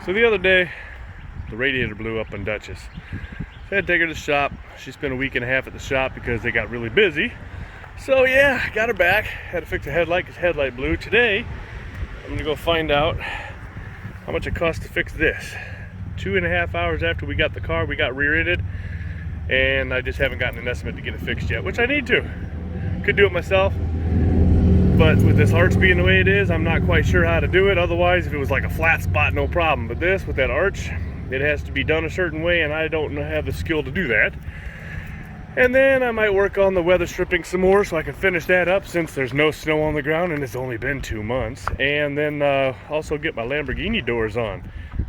So the other day, the radiator blew up on Duchess. I had to take her to the shop. She spent a week and a half at the shop because they got really busy. So yeah, got her back. Had to fix the headlight because headlight blew. Today, I'm gonna go find out how much it costs to fix this. 2.5 hours after we got the car, we got rear-ended, and I just haven't gotten an estimate to get it fixed yet, which I need to. Could do it myself, but with this arch being the way it is, I'm not quite sure how to do it. Otherwise, if it was like a flat spot, no problem. But this, with that arch, it has to be done a certain way, and I don't have the skill to do that. And then I might work on the weather stripping some more so I can finish that up since there's no snow on the ground and it's only been 2 months. And then also get my Lamborghini doors on.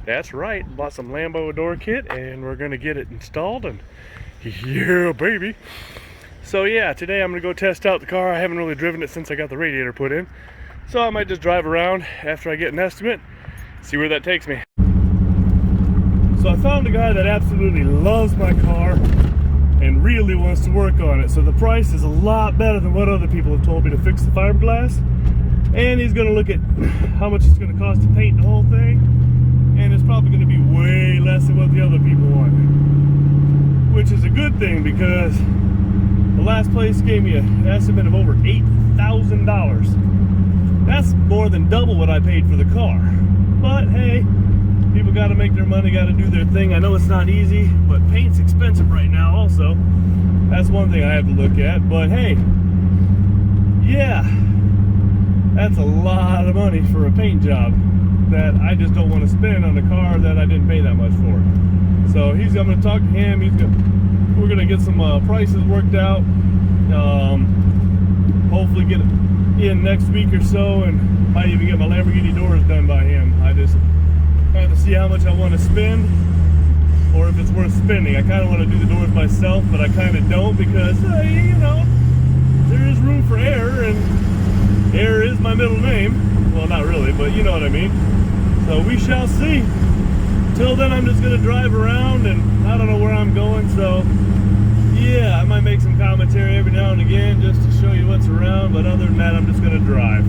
That's right, bought some Lambo door kit and we're gonna get it installed, and yeah, baby. So yeah, today I'm gonna go test out the car. I haven't really driven it since I got the radiator put in. So I might just drive around after I get an estimate, see where that takes me. So I found a guy that absolutely loves my car and really wants to work on it. So the price is a lot better than what other people have told me to fix the fiberglass. And he's gonna look at how much it's gonna cost to paint the whole thing. And it's probably gonna be way less than what the other people want. Which is a good thing because the last place gave me an estimate of over $8,000. That's more than double what I paid for the car. But hey, people got to make their money, got to do their thing. I know it's not easy, but paint's expensive right now also. That's one thing I have to look at. But hey, yeah, that's a lot of money for a paint job that I just don't want to spend on a car that I didn't pay that much for. So I'm going to talk to him. We're going to get some prices worked out. Hopefully get it in next week or so, and might even get my Lamborghini doors done by him. I just have to see how much I want to spend, or if it's worth spending. I kind of want to do the doors myself, but I kind of don't because, you know, there is room for error, and error is my middle name. Well, not really, but you know what I mean. So we shall see. Till then, I'm just going to drive around, and I don't know where I'm going, so yeah, I might make some commentary every now and again just to show you what's around, but other than that, I'm just going to drive.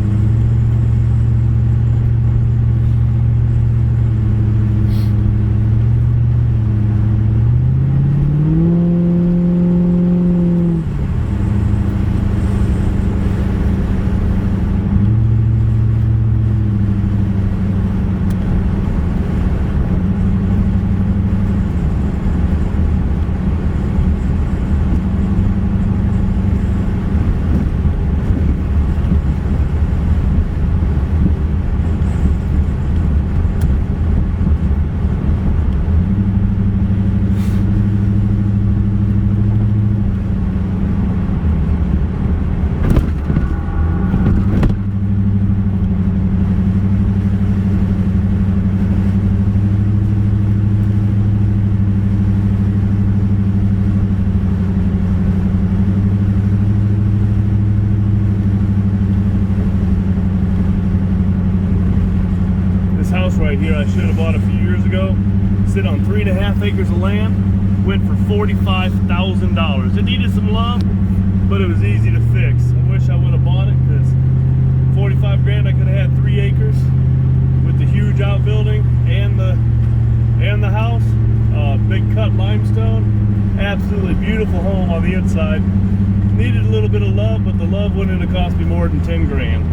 Right here I should have bought a few years ago. Sit on 3.5 acres of land. Went for $45,000. It needed some love, but it was easy to fix. I wish I would have bought it because 45 grand I could have had 3 acres with the huge outbuilding and the house. Big cut limestone. Absolutely beautiful home on the inside. Needed a little bit of love, but the love wouldn't have cost me more than 10 grand.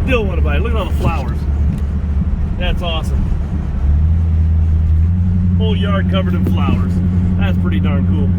Still want to buy it. Look at all the flowers. That's awesome. Whole yard covered in flowers. That's pretty darn cool.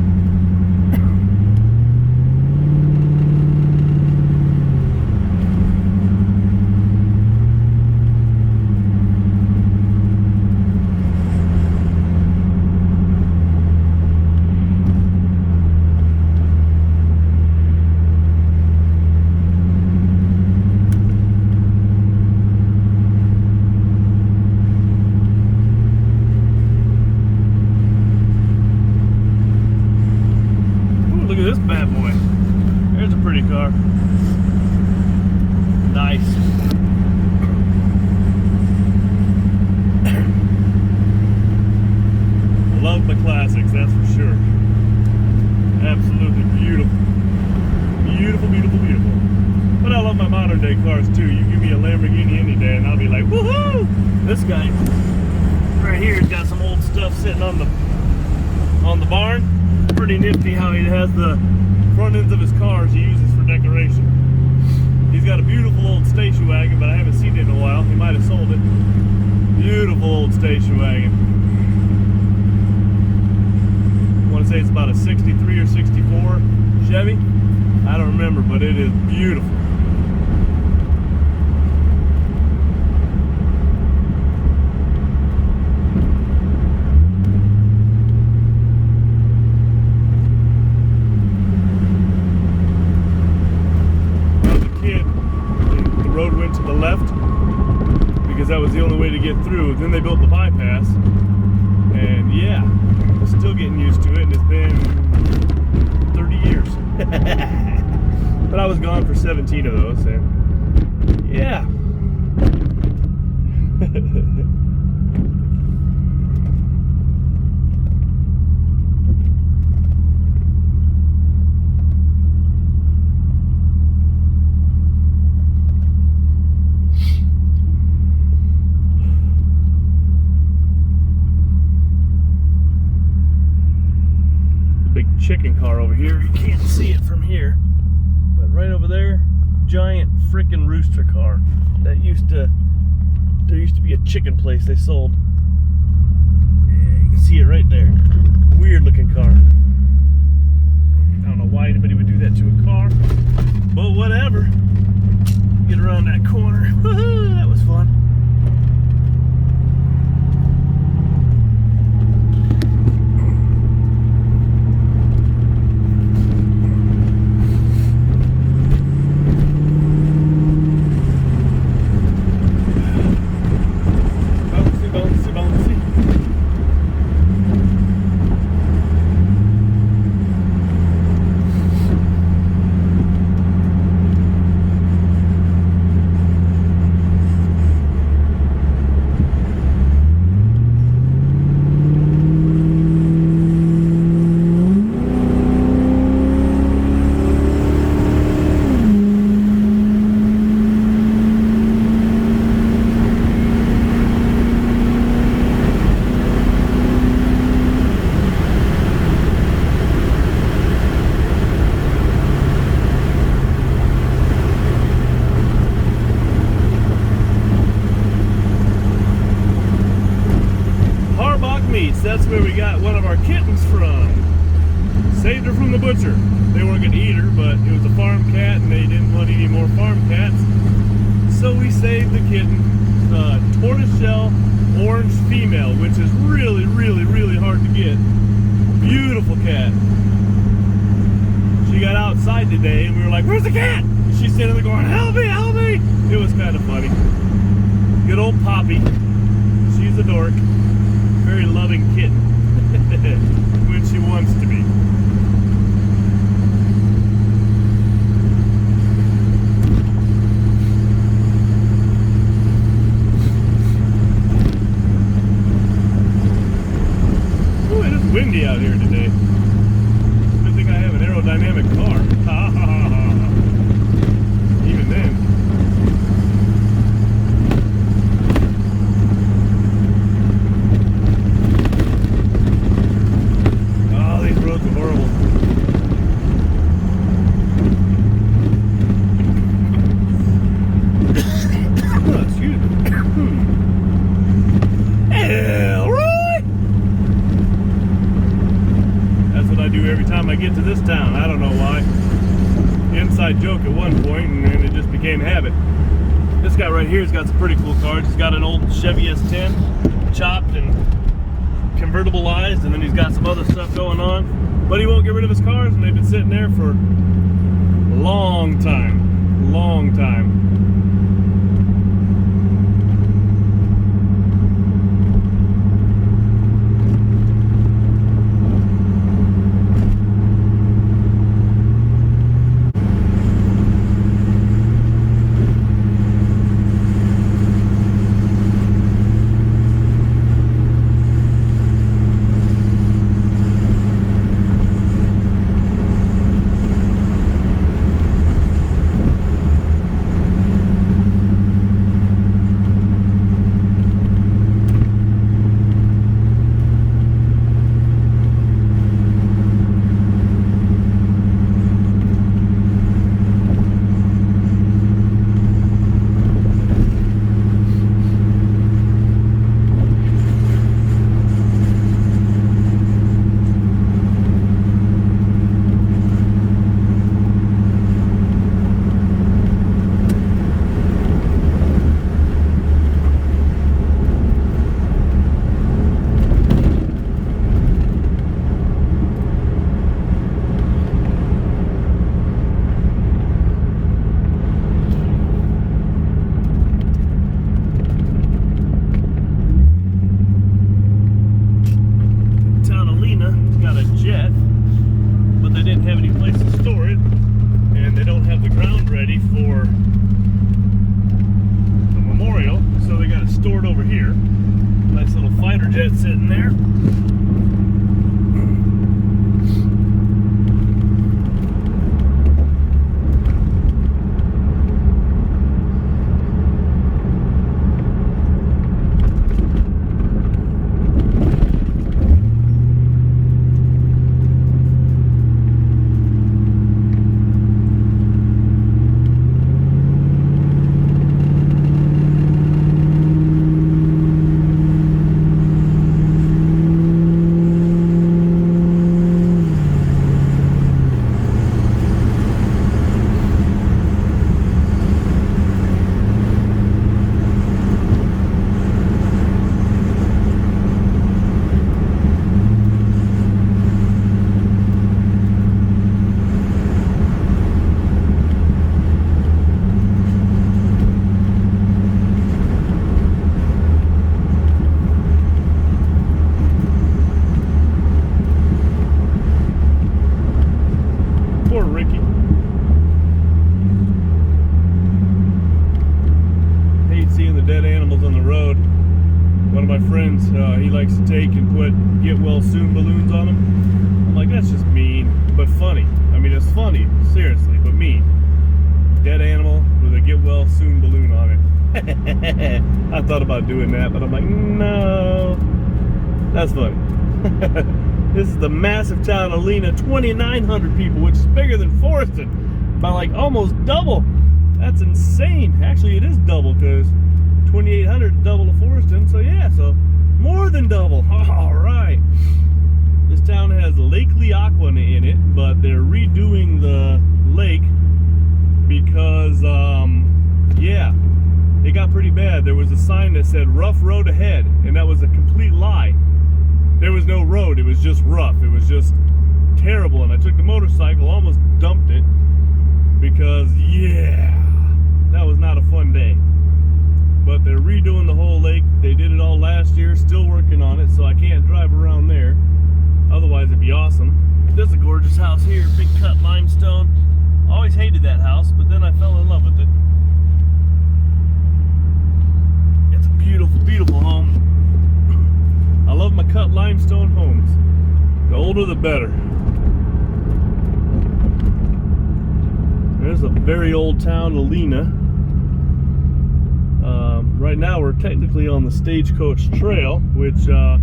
This bad boy. There's a pretty car. Nice. Love the classics, that's for sure. Absolutely beautiful. Beautiful, beautiful, beautiful. But I love my modern day cars too. You give me a Lamborghini any day and I'll be like, woohoo! This guy right right here has got some old stuff sitting on the barn. Pretty nifty how he has the front ends of his cars he uses for decoration. He's got a beautiful old station wagon, but I haven't seen it in a while. He might have sold it. Beautiful old station wagon. I want to say it's about a 63 or 64 Chevy. I don't remember, but it is beautiful. That was the only way to get through. Then they built the bypass, and yeah, I'm still getting used to it, and it's been 30 years. But I was gone for 17 of those, and yeah. Chicken car over here. You can't see it from here, but right over there, giant freaking rooster car. There used to be a chicken place they sold. Yeah, you can see it right there. Weird looking car. I don't know why anybody would do that to a car, but whatever. Get around that corner. Woohoo, that was fun. That's where we got one of our kittens from. Saved her from the butcher. They weren't going to eat her, but it was a farm cat and they didn't want any more farm cats. So we saved the kitten. Tortoiseshell orange female, which is really, really, really hard to get. Beautiful cat. She got outside today and we were like, "Where's the cat?" And she's sitting there going, "Help me, help me." It was kind of funny. Good old Poppy. She's a dork. Very loving kitten when she wants to be. Ooh, it is windy out here today. Good thing I have an aerodynamic car. Even then. I get to this town. I don't know why. Inside joke at one point, and then it just became habit. This guy right here has got some pretty cool cars. He's got an old Chevy S10, chopped and convertibilized, and then he's got some other stuff going on. But he won't get rid of his cars, and they've been sitting there for a long time. Long time. fighter jet sitting there. He likes to take and put get well soon balloons on them. I'm like, that's just mean, but funny. I mean, it's funny, seriously, but mean. Dead animal with a get well soon balloon on it. I thought about doing that, but I'm like, no, that's funny. This is the massive town of Lena, 2,900 people, which is bigger than Forreston by like almost double. That's insane. Actually, it is double because 2,800 is double of Forreston, so yeah, so more than double. All right. This town has Lake Leacona in it, but they're redoing the lake because, yeah, it got pretty bad. There was a sign that said rough road ahead, and that was a complete lie. There was no road, it was just rough. It was just terrible, and I took the motorcycle, almost dumped it, because, yeah, that was not a fun day. But they're redoing the whole lake. They did it all last year, still working on it, so I can't drive around there. Otherwise, it'd be awesome. There's a gorgeous house here, big cut limestone. Always hated that house, but then I fell in love with it. It's a beautiful, beautiful home. I love my cut limestone homes. The older, the better. There's a very old town of Lena. Right now we're technically on the Stagecoach Trail, which they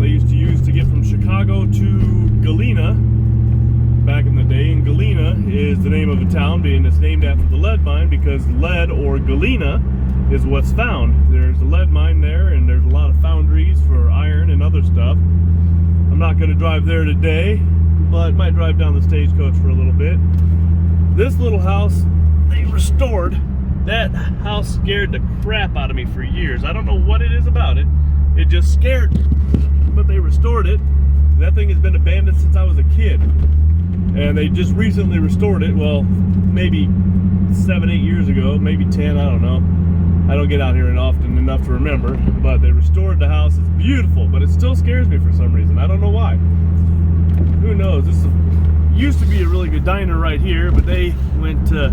used to use to get from Chicago to Galena back in the day. And Galena is the name of the town, being it's named after the lead mine, because lead, or galena, is what's found. There's a lead mine there, and there's a lot of foundries for iron and other stuff. I'm not going to drive there today, but might drive down the Stagecoach for a little bit. This little house they restored. That house scared the crap out of me for years. I don't know what it is about it. It just scared me. But they restored it. That thing has been abandoned since I was a kid. And they just recently restored it. Well, maybe 7-8 years ago, maybe 10, I don't know. I don't get out here often enough to remember. But they restored the house. It's beautiful, but it still scares me for some reason. I don't know why. Who knows? This used to be a really good diner right here, but they went to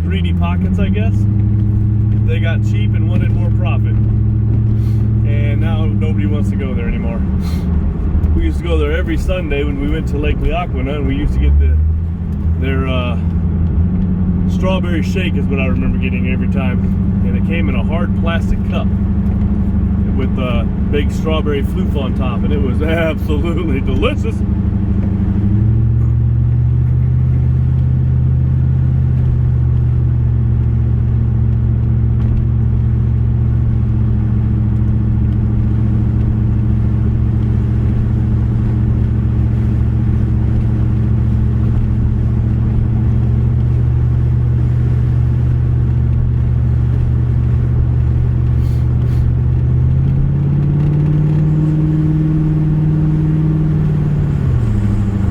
greedy pockets, I guess. They got cheap and wanted more profit, and now nobody wants to go there anymore. We used to go there every Sunday when we went to Lake Leacona, and we used to get their strawberry shake is what I remember getting every time, and it came in a hard plastic cup with a big strawberry floof on top, and it was absolutely delicious.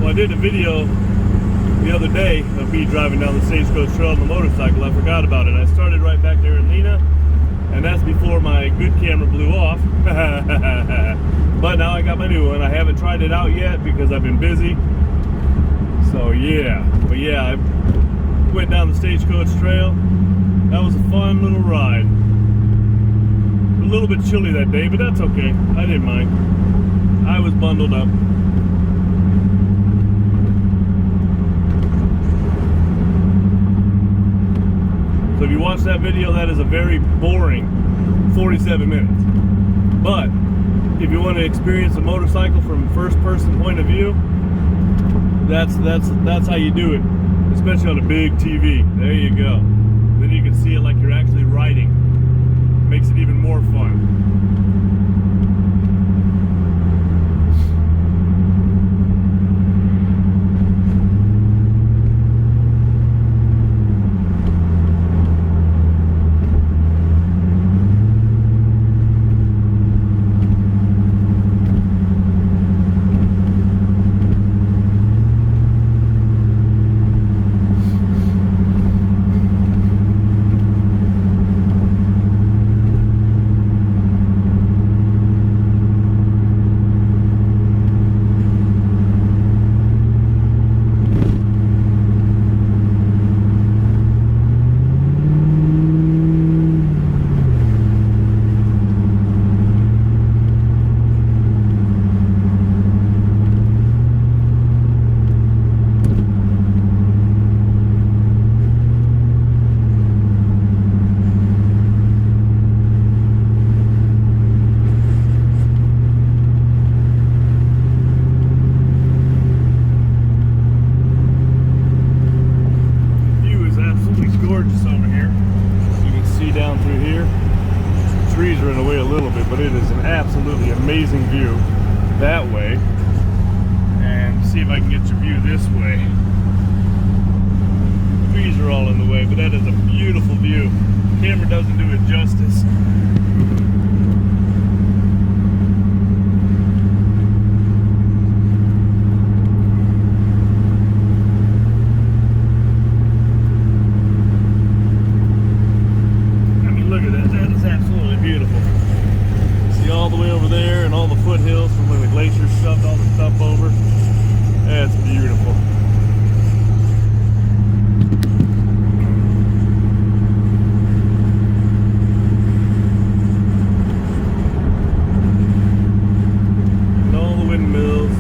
I did a video the other day of me driving down the Stagecoach Trail on the motorcycle. I forgot about it. I started right back there in Lena, and that's before my good camera blew off. But now I got my new one. I haven't tried it out yet because I've been busy. So yeah, but yeah, I went down the Stagecoach Trail. That was a fun little ride. little bit chilly that day, but that's okay. I didn't mind. I was bundled up. So if you watch that video, that is a very boring 47 minutes. But if you want to experience a motorcycle from first-person point of view, that's how you do it, especially on a big TV. There you go. Then you can see it like you're actually riding. Makes it even more fun. But it is an absolutely amazing view that way. And see if I can get your view this way. The trees are all in the way, but that is a beautiful view. The camera doesn't do it justice. I mean, look at that. That is absolutely beautiful. All the way over there and all the foothills from where the glacier shoved all the stuff over. That's beautiful. And all the windmills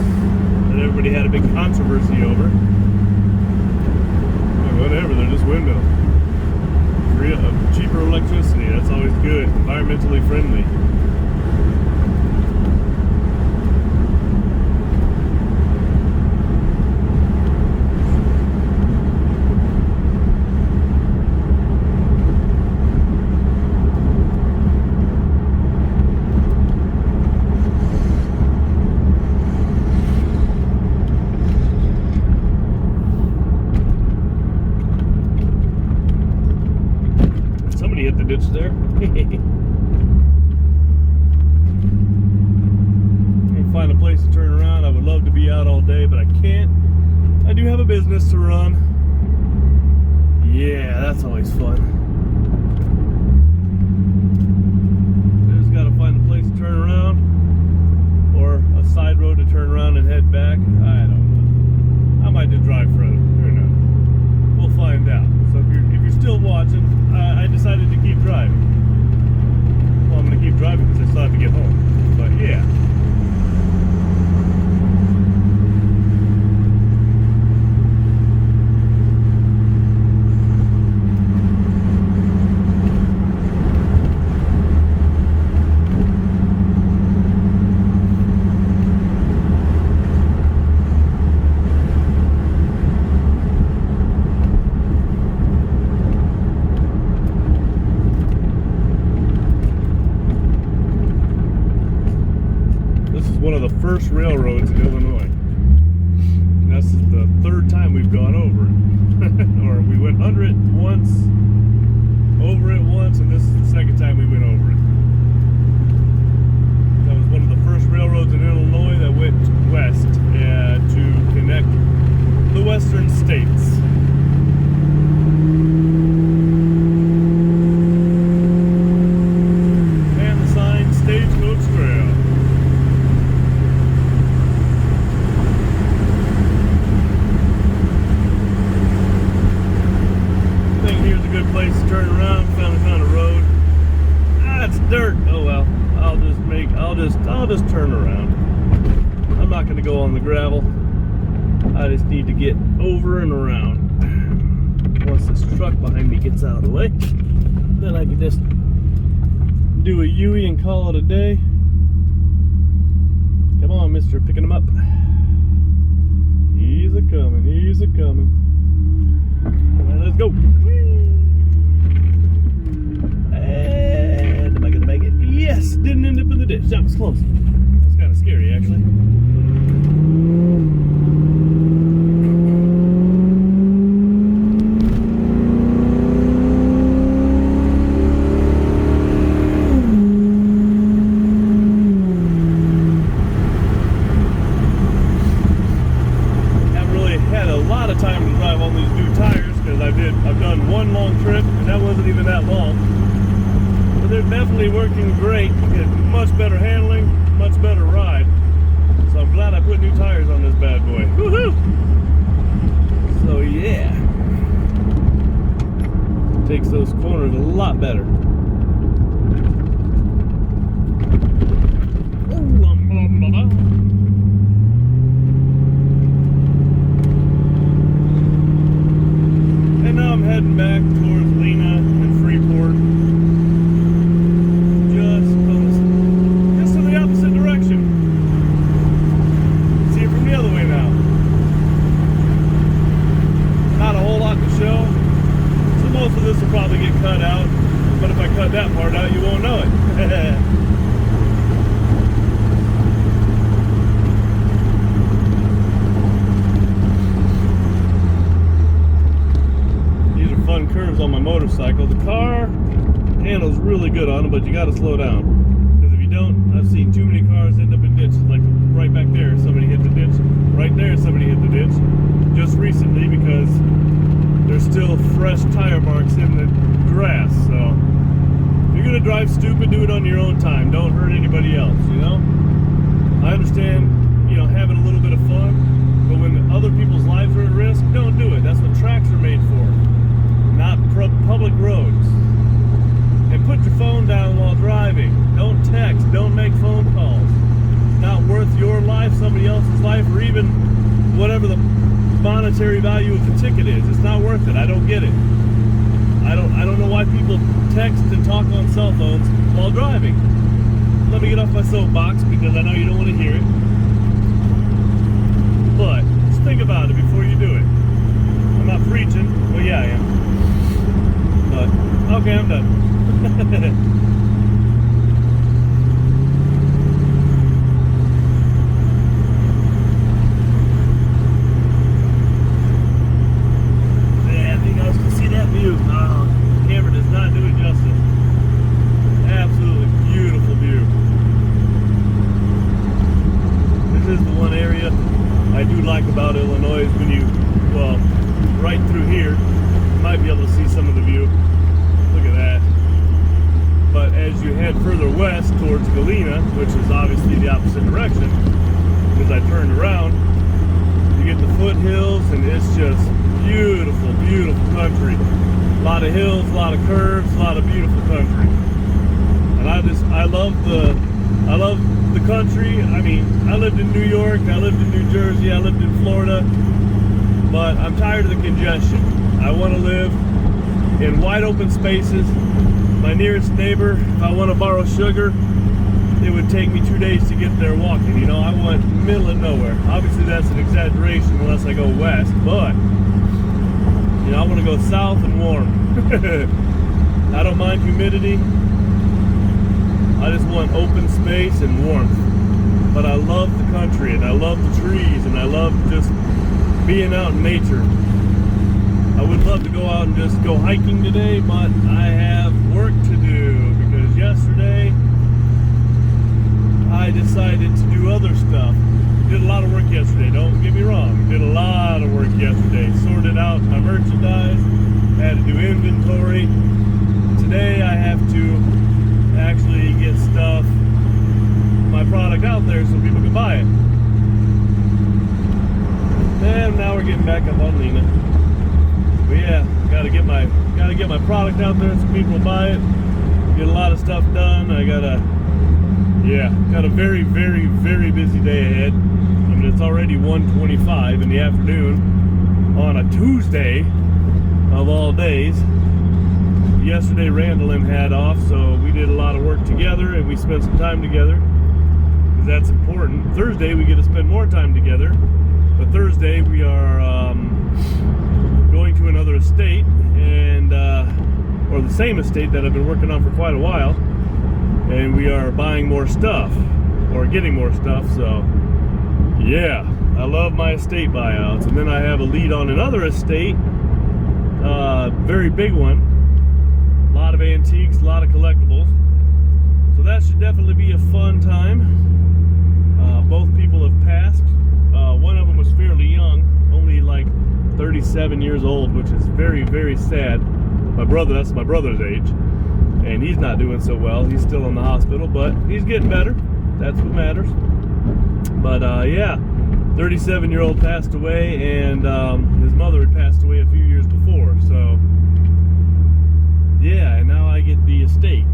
that everybody had a big controversy over. Well, whatever, they're just windmills. Cheaper electricity, that's always good. Environmentally friendly. Hit the ditch there. I'll find a place to turn around. I would love to be out all day, but I can't. I do have a business to run. Yeah, that's always fun. Just gotta find a place to turn around, or a side road to turn around and head back. I don't know. I might just drive further. Who knows? We'll find out. So if you're still watching, I decided to keep driving. Well, I'm going to keep driving because I still have to get home. But yeah. One of the first railroads in Illinois. And this is the third time we've gone over it. Or we went under it once, over it once, and this is the second time we went over it. That was one of the first railroads in Illinois that went west to connect the western states. And the sign, Stagecoach Trail. Place to turn around, found a road. I'll just turn around. I'm not going to go on the gravel. I just need to get over and around. Once this truck behind me gets out of the way, then I can just do a U-ey and call it a day. Come on, mister, picking him up. He's a coming, he's a coming. All right, let's go. And am I gonna make it? Yes, didn't end up in the ditch. That was close. That's kind of scary, actually. I've done one long trip, and that wasn't even that long. But they're definitely working great. Get much better handling, much better ride. So I'm glad I put new tires on this bad boy. Woohoo! So yeah, takes those corners a lot better. I'm heading back towards Lena and Freeport, just in the opposite direction. See it from the other way now. Not a whole lot to show, so most of this will probably get cut out, but if I cut that part out, you won't know it. Curves on my motorcycle. The car handles really good on them, but you got to slow down, because if you don't, I've seen too many cars end up in ditches. Like right back there, somebody hit the ditch. Right there, somebody hit the ditch just recently, because there's still fresh tire marks in the grass. So if you're gonna drive stupid, do it on your own time. Don't hurt anybody else, you know. I understand, you know, having a little bit of fun, but when other people's lives are at risk, don't do it. That's what tracks are made for, not public roads. And put your phone down while driving. Don't text, don't make phone calls. It's not worth your life, somebody else's life, or even whatever the monetary value of the ticket is. It's not worth it. I don't get it. I don't know why people text and talk on cell phones while driving. Let me get off my soapbox, because I know you don't want to hear it. But just think about it before you do it. I'm not preaching. Well, yeah, I am. But, okay, I'm done. Yeah, I think I can see that view. Oh, the camera does not do it justice. Absolutely beautiful view. This is the one area I do like about Illinois, is when you, well, right through here, might be able to see some of the view. Look at that. But as you head further west towards Galena, which is obviously the opposite direction, because I turned around, you get the foothills, and it's just beautiful, beautiful country. A lot of hills, a lot of curves, a lot of beautiful country. And I love the country. I mean, I lived in New York, I lived in New Jersey, I lived in Florida, but I'm tired of the congestion. I want to live in wide open spaces. My nearest neighbor, if I want to borrow sugar, it would take me 2 days to get there walking. You know, I want middle of nowhere. Obviously that's an exaggeration unless I go west, but you know, I want to go south and warm. I don't mind humidity. I just want open space and warmth. But I love the country, and I love the trees, and I love just being out in nature. I would love to go out and just go hiking today, but I have work to do, because yesterday I decided to do other stuff. Did a lot of work yesterday, don't get me wrong. Did a lot of work yesterday. Sorted out my merchandise, had to do inventory. Today I have to actually get stuff, my product out there so people can buy it. And now we're getting back up on Lena. But yeah, gotta get my product out there so people will buy it. Get a lot of stuff done. I gotta Yeah, got a very, very, very busy day ahead. I mean, it's already 1:25 in the afternoon on a Tuesday of all days. Yesterday, Randallin had off, so we did a lot of work together and we spent some time together because that's important. Thursday, we get to spend more time together, but Thursday we are going to another estate, and or the same estate that I've been working on for quite a while, and we are buying more stuff or getting more stuff. So yeah, I love my estate buyouts. And then I have a lead on another estate, very big one, a lot of antiques, a lot of collectibles, so that should definitely be a fun time. Both people have passed. One of them was fairly young, only like 37 years old, which is very, very sad. My brother, that's my brother's age, and he's not doing so well. He's still in the hospital, but he's getting better. That's what matters. But yeah, 37-year-old passed away, and his mother had passed away a few years before. So yeah, and now I get the estate,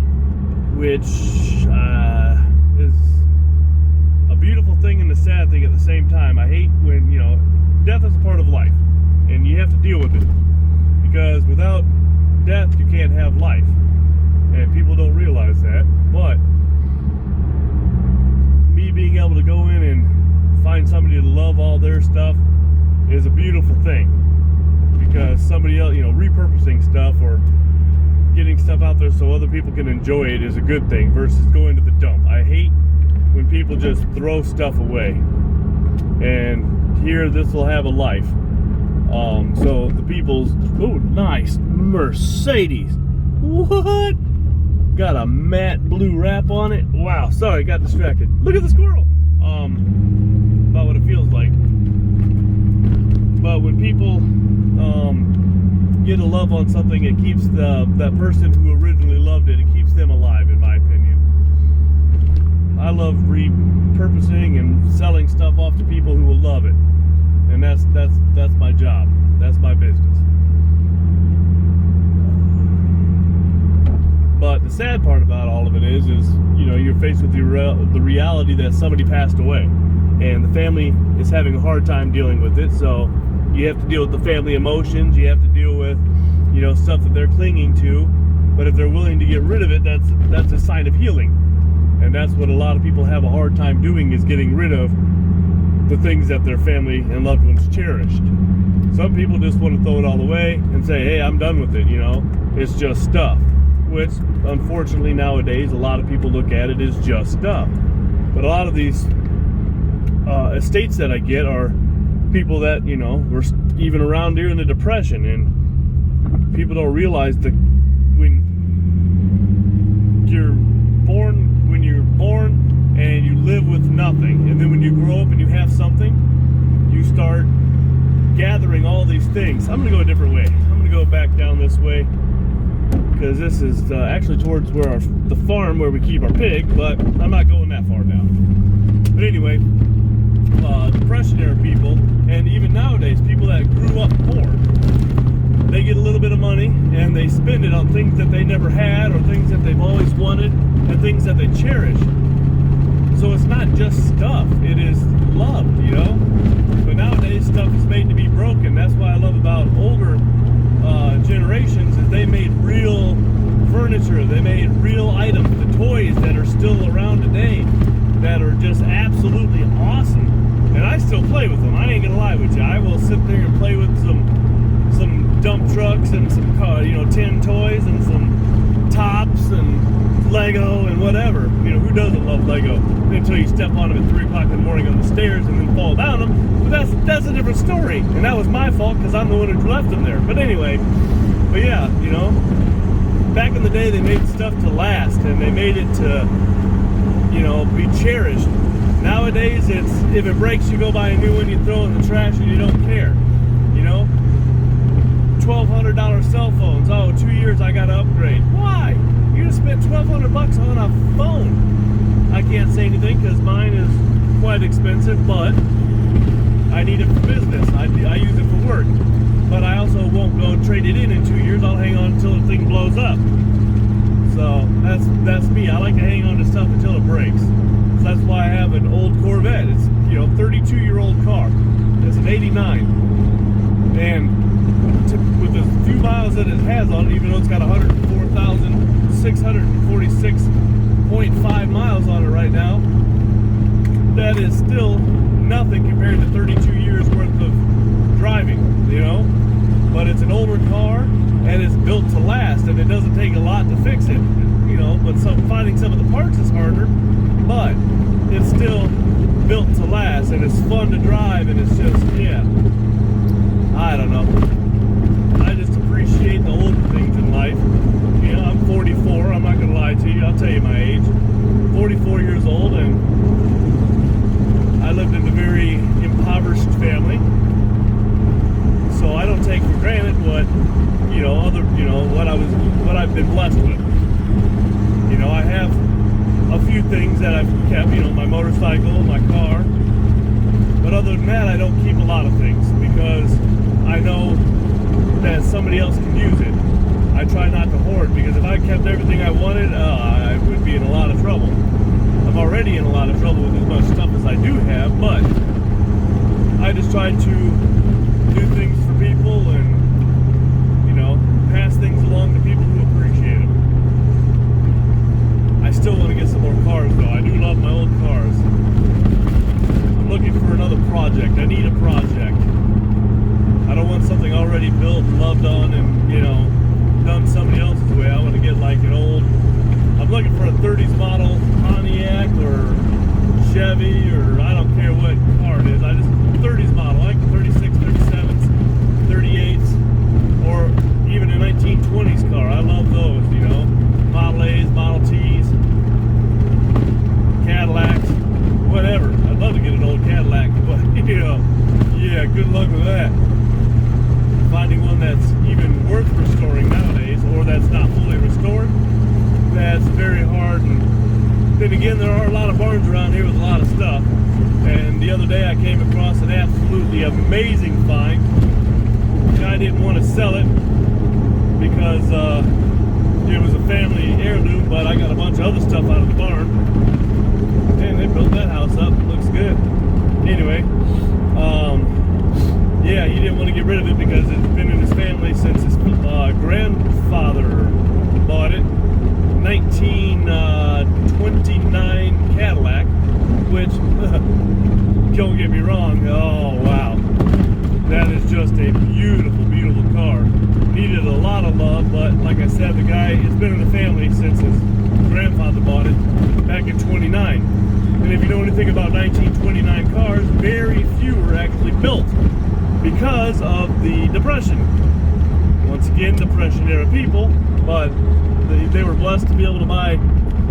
which is a beautiful thing and a sad thing at the same time. I hate when, you know, death is a part of life, and you have to deal with it, because without death you can't have life, and people don't realize that. But me being able to go in and find somebody to love all their stuff is a beautiful thing, because somebody else, you know, repurposing stuff or getting stuff out there so other people can enjoy it is a good thing versus going to the dump. I hate when people just throw stuff away, and here this will have a life. So the people's, oh, nice Mercedes. What? Got a matte blue wrap on it. Wow, sorry, got distracted. Look at the squirrel. About what it feels like. But when people get a love on something, it keeps that person who originally loved it, it keeps them alive, in my opinion. I love repurposing and selling stuff off to people who will love it, and that's my job. That's my business. But the sad part about all of it is you know, you're faced with the reality that somebody passed away, and the family is having a hard time dealing with it. So you have to deal with the family emotions. You have to deal with, you know, stuff that they're clinging to. But if they're willing to get rid of it, that's a sign of healing. And that's what a lot of people have a hard time doing, is getting rid of the things that their family and loved ones cherished. Some people just want to throw it all away and say, hey, I'm done with it, you know, it's just stuff. Which, unfortunately, nowadays, a lot of people look at it as just stuff. But a lot of these estates that I get are people that, you know, were even around during the Depression, and people don't realize that when you're born and you live with nothing, and then when you grow up and you have something, you start gathering all these things. I'm gonna go a different way. I'm gonna go back down this way, because this is actually towards where the farm where we keep our pig, but I'm not going that far down. But anyway, Depression era people, and even nowadays, people that grew up poor, they get a little bit of money and they spend it on things that they never had, or things that they've always wanted, and things that they cherish. So it's not just stuff, it is loved, you know? But nowadays, stuff is made to be broken. That's what I love about older generations, is they made real furniture, they made real items, the toys that are still around today that are just absolutely awesome. And I still play with them. I ain't gonna lie with you. I will sit there and play with some dump trucks and some you know, tin toys and some tops and Lego and whatever. You know, who doesn't love Lego? Until you step on them at 3 o'clock in the morning on the stairs and then fall down them. But that's a different story. And that was my fault, because I'm the one who left them there. But anyway, but yeah, you know, back in the day they made stuff to last, and they made it to, you know, be cherished. Nowadays, it's, if it breaks, you go buy a new one, you throw it in the trash, and you don't care. You know, $1,200 cell phones. Oh, 2 years I got to upgrade. Why? You just spent $1,200 on a phone. I can't say anything because mine is quite expensive, but I need it for business. I use it for work. But I also won't go trade it in 2 years. I'll hang on until the thing blows up. So that's me. I like to hang on to stuff until it breaks. So that's why I have an old Corvette. It's 32-year-old car. It's an '89, and with the few miles that it has on it, even though it's got 104,646.5 miles on it right now, that is still nothing compared to 32 years worth of driving, but it's an older car and it's built to last, and it doesn't take a lot to fix it, but finding some of the parts is harder, but it's still built to last, and it's fun to drive, and it's just, I don't know. I just appreciate the older things in life. I'm 44, I'm not going to lie to you, I'll tell you my age. 44 years old, and I lived in a very impoverished family, so I don't take for granted what I've been blessed with. I have a few things that I've kept, my motorcycle, my car, but other than that, I don't keep a lot of things because I know that somebody else can use it. I try not to hoard, because if I kept everything I wanted, I would be in a lot of trouble. I'm already in a lot of trouble with as much stuff as I do have, but I just try to do things for people and, pass things along to people who appreciate them. I still want to get some more cars, though. I do love my old cars. I'm looking for another project. I need a project. I don't want something already built and loved on and, done somebody else's way. I want to get like an old, I'm looking for a 30s model Pontiac or Chevy, or I don't care what car it is. I just 30s model. I like the 36, 37s, 38s, or even a 1920s car. I love those, Model A's, Model T's, Cadillacs, whatever. I'd love to get an old Cadillac, but good luck with that. Finding one that's even worth restoring nowadays, or that's not fully restored, that's very hard. And then again, there are a lot of barns around here with a lot of stuff. And the other day I came across an absolutely amazing find. The guy didn't want to sell it because it was a family heirloom, but I got a bunch of other stuff out of the barn. And they built that house up. It looks good. Anyway, he didn't want to get rid of it because it's been in his family since his grandfather bought it. 1929 Cadillac, which, don't get me wrong, oh wow, that is just a beautiful, beautiful car. Needed a lot of love, but like I said, the guy has been in the family since his grandfather bought it back in 29. And if you know anything about 1929 cars, very few were actually built because of the Depression. Once again, Depression era people, but they were blessed to be able to buy a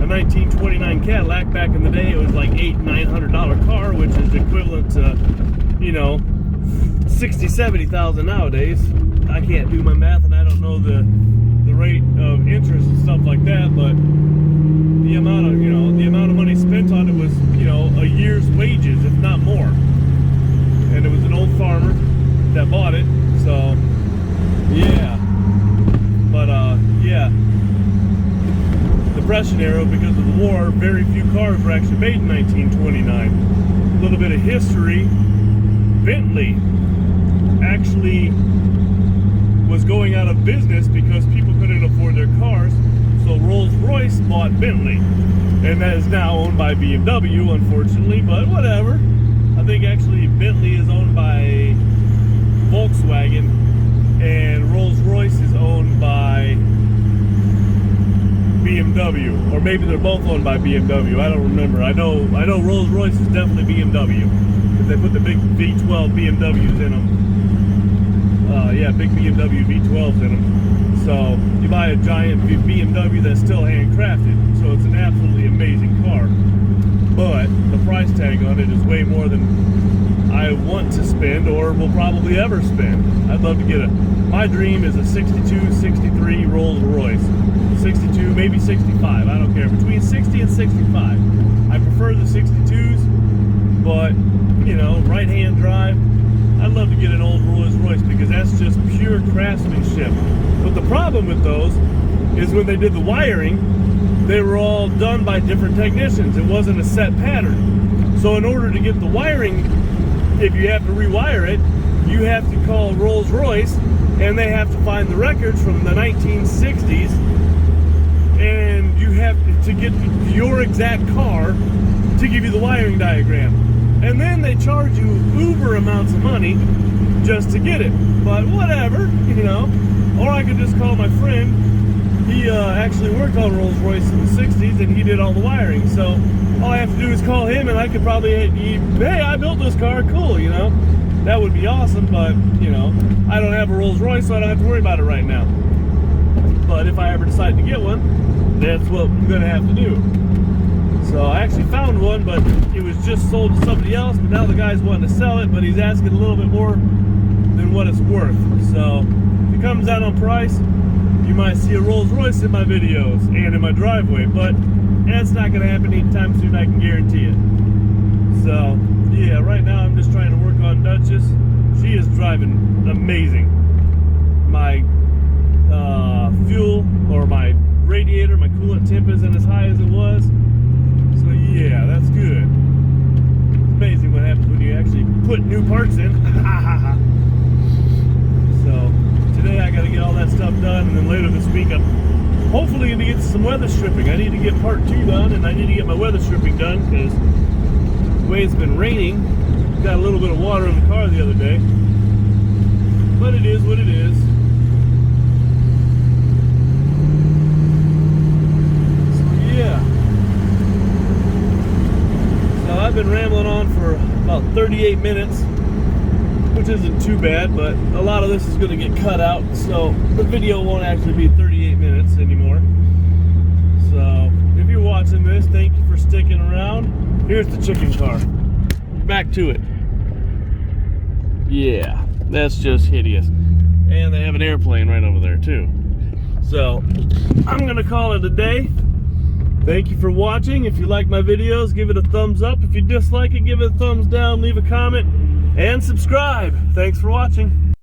1929 Cadillac. Back in the day, it was like $800-900 car, which is equivalent to, $60,000-70,000 nowadays. I can't do my math, and I don't know the rate of interest and stuff like that, but the amount of money spent on it was, a year's wages, if not more. And it was an old farmer that bought it, so yeah. But Depression era, because of the war, very few cars were actually made in 1929. A little bit of history: Bentley actually was going out of business because people couldn't afford their cars, so Rolls-Royce bought Bentley, and that is now owned by BMW, unfortunately, but whatever. I think actually Bentley is owned by Volkswagen, and Rolls-Royce is owned by BMW, or maybe they're both owned by BMW. I don't remember. I know Rolls-Royce is definitely BMW, because they put the big V12 BMWs in them. Big BMW V12s in them. So you buy a giant BMW that's still handcrafted, so it's an absolutely amazing car. But the price tag on it is way more than I want to spend or will probably ever spend. I'd love to get my dream is a 62, 63 Rolls Royce. 62, maybe 65, I don't care. Between 60 and 65. I prefer the 62s, but, right-hand drive. I'd love to get an old Rolls Royce because that's just pure craftsmanship. But the problem with those is when they did the wiring, they were all done by different technicians. It wasn't a set pattern. So in order to get the wiring, if you have to rewire it, you have to call Rolls-Royce, and they have to find the records from the 1960s, and you have to get your exact car to give you the wiring diagram. And then they charge you uber amounts of money just to get it. But whatever, you know. Or I could just call my friend. He actually worked on Rolls-Royce in the 60s, and he did all the wiring. So all I have to do is call him, and I could probably, hey, I built this car, cool, you know. That would be awesome, but, you know, I don't have a Rolls-Royce, so I don't have to worry about it right now. But if I ever decide to get one, that's what I'm going to have to do. So I actually found one, but it was just sold to somebody else, but now the guy's wanting to sell it, but he's asking a little bit more than what it's worth. So if it comes out on price, you might see a Rolls-Royce in my videos and in my driveway, but that's not going to happen anytime soon, I can guarantee it. So, yeah, right now I'm just trying to work on Duchess. She is driving amazing. My fuel, or my radiator, my coolant temp isn't as high as it was. So, yeah, that's good. It's amazing what happens when you actually put new parts in. So, today I got to get all that stuff done, and then later this week I'm hopefully going to get some weather stripping. I need to get part 2 done, and I need to get my weather stripping done, because the way it's been raining, got a little bit of water in the car the other day. But it is what it is. So yeah. So I've been rambling on for about 38 minutes, which isn't too bad, but a lot of this is going to get cut out, so the video won't actually be 38 minutes anymore. So if you're watching this, thank you for sticking around. Here's the chicken car. Back to it. Yeah, that's just hideous. And they have an airplane right over there too. So I'm gonna call it a day. Thank you for watching. If you like my videos, give it a thumbs up. If you dislike it, give it a thumbs down, leave a comment, and subscribe. Thanks for watching.